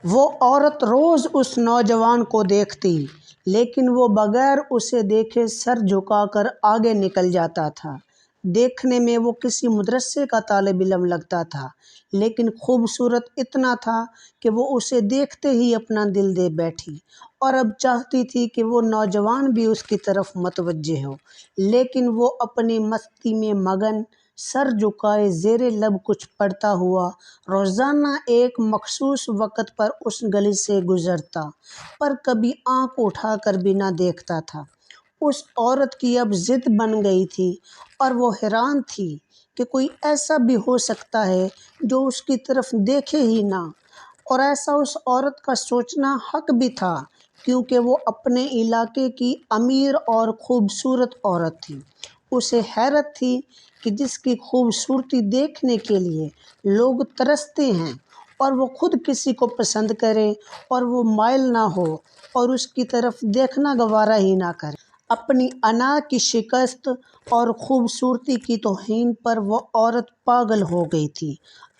وہ عورت روز اس نوجوان کو دیکھتی، لیکن وہ بغیر اسے دیکھے سر جھکا کر آگے نکل جاتا تھا۔ دیکھنے میں وہ کسی مدرسے کا طالب علم لگتا تھا، لیکن خوبصورت اتنا تھا کہ وہ اسے دیکھتے ہی اپنا دل دے بیٹھی، اور اب چاہتی تھی کہ وہ نوجوان بھی اس کی طرف متوجہ ہو، لیکن وہ اپنی مستی میں مگن، سر جھکائے زیر لب کچھ پڑھتا ہوا روزانہ ایک مخصوص وقت پر اس گلی سے گزرتا، پر کبھی آنکھ اٹھا کر بھی نہ دیکھتا تھا۔ اس عورت کی اب ضد بن گئی تھی، اور وہ حیران تھی کہ کوئی ایسا بھی ہو سکتا ہے جو اس کی طرف دیکھے ہی نہ، اور ایسا اس عورت کا سوچنا حق بھی تھا، کیونکہ وہ اپنے علاقے کی امیر اور خوبصورت عورت تھی۔ اسے حیرت تھی کہ جس کی خوبصورتی دیکھنے کے لیے لوگ ترستے ہیں، اور وہ خود کسی کو پسند کرے اور وہ مائل نہ ہو اور اس کی طرف دیکھنا گوارا ہی نہ کرے۔ اپنی انا کی شکست اور خوبصورتی کی توہین پر وہ عورت پاگل ہو گئی تھی،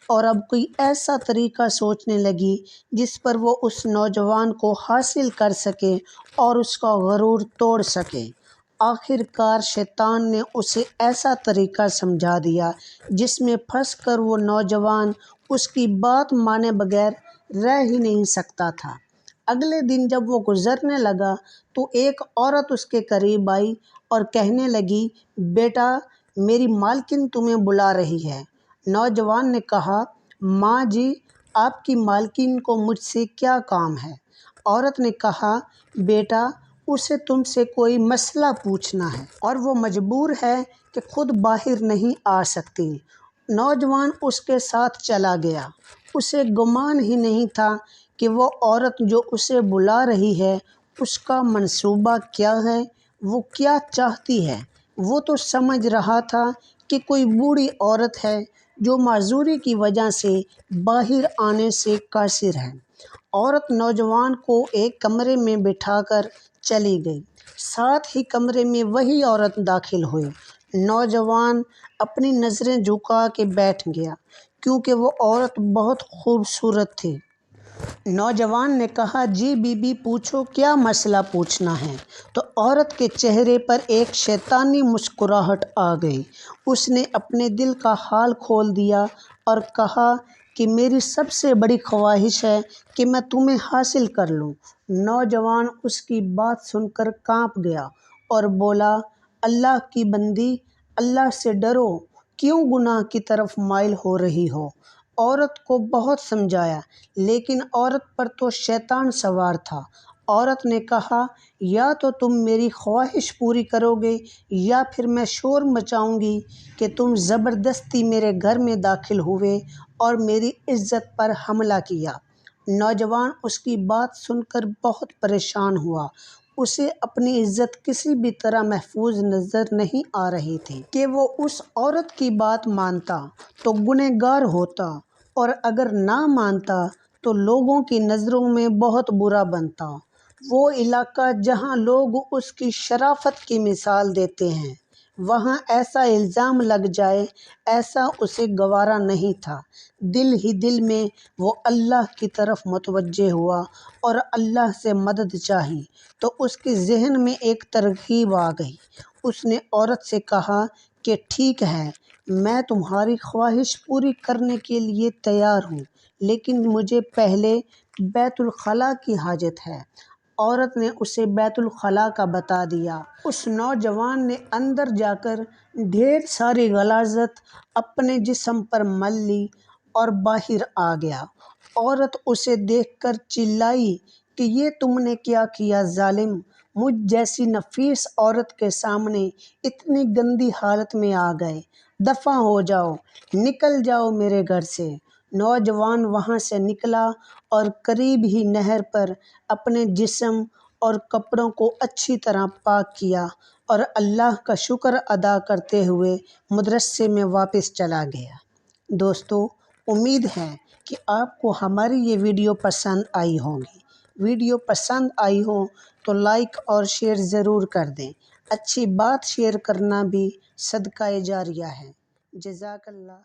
اور اب کوئی ایسا طریقہ سوچنے لگی جس پر وہ اس نوجوان کو حاصل کر سکے اور اس کا غرور توڑ سکے۔ آخر کار شیطان نے اسے ایسا طریقہ سمجھا دیا جس میں پھنس کر وہ نوجوان اس کی بات مانے بغیر رہ ہی نہیں سکتا تھا۔ اگلے دن جب وہ گزرنے لگا تو ایک عورت اس کے قریب آئی اور کہنے لگی، بیٹا، میری مالکن تمہیں بلا رہی ہے۔ نوجوان نے کہا، ماں جی، آپ کی مالکن کو مجھ سے کیا کام ہے؟ عورت نے کہا، بیٹا، اسے تم سے کوئی مسئلہ پوچھنا ہے اور وہ مجبور ہے کہ خود باہر نہیں آ سکتی۔ نوجوان اس کے ساتھ چلا گیا۔ اسے گمان ہی نہیں تھا کہ وہ عورت جو اسے بلا رہی ہے اس کا منصوبہ کیا ہے، وہ کیا چاہتی ہے۔ وہ تو سمجھ رہا تھا کہ کوئی بوڑھی عورت ہے جو معذوری کی وجہ سے باہر آنے سے قاصر ہے۔ عورت نوجوان کو ایک کمرے میں بٹھا کر چلی گئی، ساتھ ہی کمرے میں وہی عورت داخل ہوئی۔ نوجوان اپنی نظریں جھکا کے بیٹھ گیا، کیونکہ وہ عورت بہت خوبصورت تھی۔ نوجوان نے کہا، جی بی بی، پوچھو، کیا مسئلہ پوچھنا ہے؟ تو عورت کے چہرے پر ایک شیطانی مسکراہٹ آ گئی۔ اس نے اپنے دل کا حال کھول دیا اور کہا کہ میری سب سے بڑی خواہش ہے کہ میں تمہیں حاصل کر لوں۔ نوجوان اس کی بات سن کر کانپ گیا اور بولا، اللہ کی بندی، اللہ سے ڈرو، کیوں گناہ کی طرف مائل ہو رہی ہو؟ عورت کو بہت سمجھایا، لیکن عورت پر تو شیطان سوار تھا۔ عورت نے کہا، یا تو تم میری خواہش پوری کرو گے یا پھر میں شور مچاؤں گی کہ تم زبردستی میرے گھر میں داخل ہوئے اور میری عزت پر حملہ کیا۔ نوجوان اس کی بات سن کر بہت پریشان ہوا۔ اسے اپنی عزت کسی بھی طرح محفوظ نظر نہیں آ رہی تھی کہ وہ اس عورت کی بات مانتا تو گنہگار ہوتا، اور اگر نہ مانتا تو لوگوں کی نظروں میں بہت برا بنتا۔ وہ علاقہ جہاں لوگ اس کی شرافت کی مثال دیتے ہیں، وہاں ایسا الزام لگ جائے، ایسا اسے گوارا نہیں تھا۔ دل ہی دل میں وہ اللہ کی طرف متوجہ ہوا اور اللہ سے مدد چاہی تو اس کے ذہن میں ایک ترغیب آ گئی۔ اس نے عورت سے کہا کہ ٹھیک ہے، میں تمہاری خواہش پوری کرنے کے لیے تیار ہوں، لیکن مجھے پہلے بیت الخلاء کی حاجت ہے۔ عورت نے اسے بیت الخلاء کا بتا دیا۔ اس نوجوان نے اندر جا کر ڈھیر ساری غلاظت اپنے جسم پر مل لی اور باہر آ گیا۔ عورت اسے دیکھ کر چلائی کہ یہ تم نے کیا کیا ظالم، مجھ جیسی نفیس عورت کے سامنے اتنی گندی حالت میں آ گئے، دفع ہو جاؤ، نکل جاؤ میرے گھر سے۔ نوجوان وہاں سے نکلا اور قریب ہی نہر پر اپنے جسم اور کپڑوں کو اچھی طرح پاک کیا اور اللہ کا شکر ادا کرتے ہوئے مدرسے میں واپس چلا گیا۔ دوستو، امید ہے کہ آپ کو ہماری یہ ویڈیو پسند آئی ہوگی۔ ویڈیو پسند آئی ہو تو لائک اور شیئر ضرور کر دیں۔ اچھی بات شیئر کرنا بھی صدقہ جاریہ ہے۔ جزاک اللہ۔